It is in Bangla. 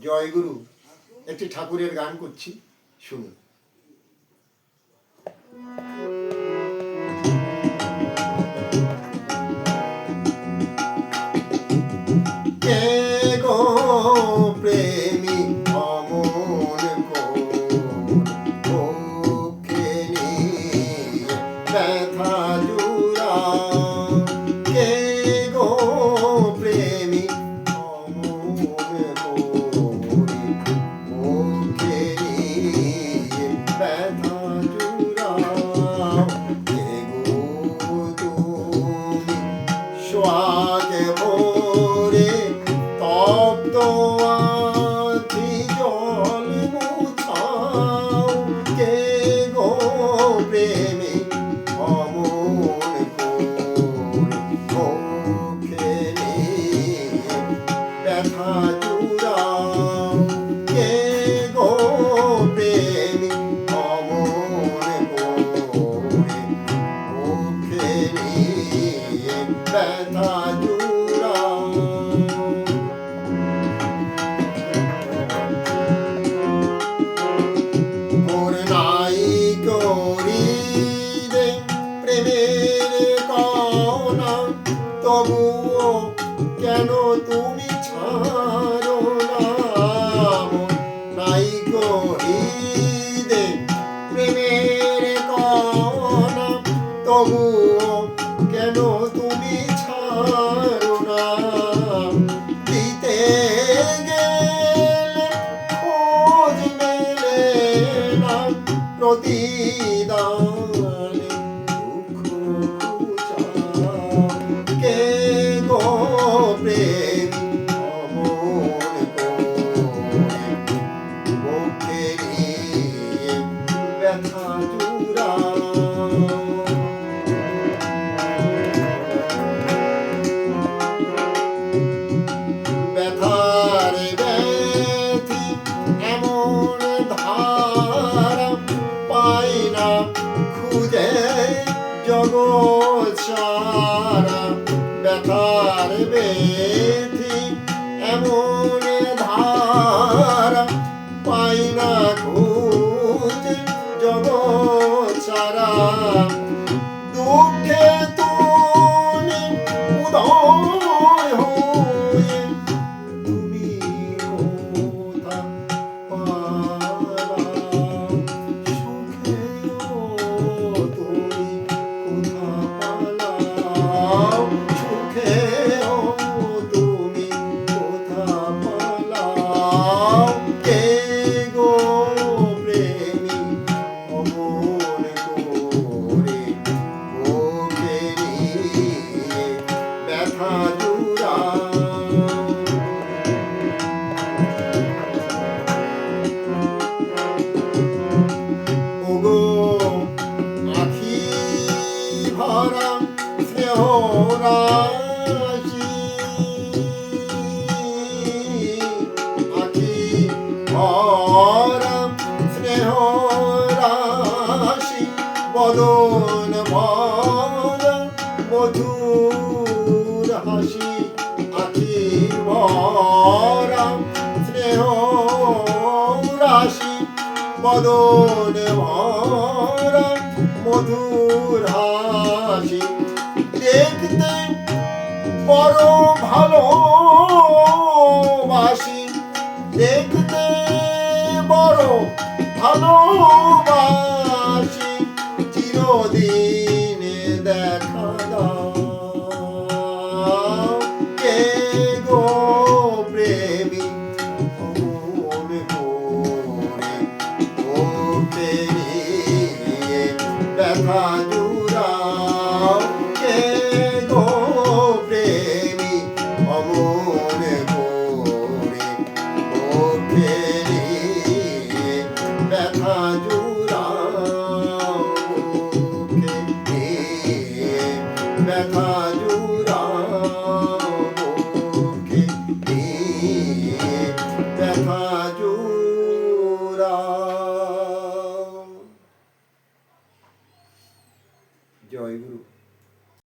জয়গুরু একটি ঠাকুরের গান করছি, শুনুন। কে গো প্রেমী অমন কোকে নিয়ে ব্যথা জুড়া, কে গো প্রেমী অমন কোকে নিয়ে ব্যথা জুড়া, কে গো তুমি সোহাগে ভরে তপ্ত আঁখি জল মুছাও, কে গো প্রেমী অমন চোখে নিয়ে ব্যথা জুড়াও, কে গো প্রেমী অমন চোখে নিয়ে ব্যথা জুড়াও। মোর নাই করিলে প্রেমের কণা, তবুও কেন তুমি ছাড়ো না, মোর নাই করিলে প্রেমের কণা, তবুও কেন তুমি ছাড়ো না, দিতে গেলে খোঁজ মেলে না, প্রতিদানে দুঃখ খুঁজাও, কে গো প্রেমী অমন বুকে নিয়ে ব্যথা জুড়াও। ব্যথার ব্যথি এমন ধারা পাই না খুঁজে জগৎ সারা, ব্যথার ব্যথি এমন ধারা পাই না খুঁজে জগৎ সারা, দুঃখে তুমি উদয় হয়ে তুমি কোথা পালাও, সুখেও তুমি কোথা পালাও, সুখেও তুমি কোথা পালাও, কে গো প্রেমী অমন করে বুকে নিয়ে ব্যথা জুড়াও। ওগো আখি ভরা স্নেহ রাশি, আখি ভরা স্নেহ রাশি, বদন ভরা মধুর হাসি, আখি ভরা স্নেহ রাশি, বদন ভরা মধুর হাসি, দেখতে বড় ভালোবাসি, দেখতে বড় ভালোবাসি,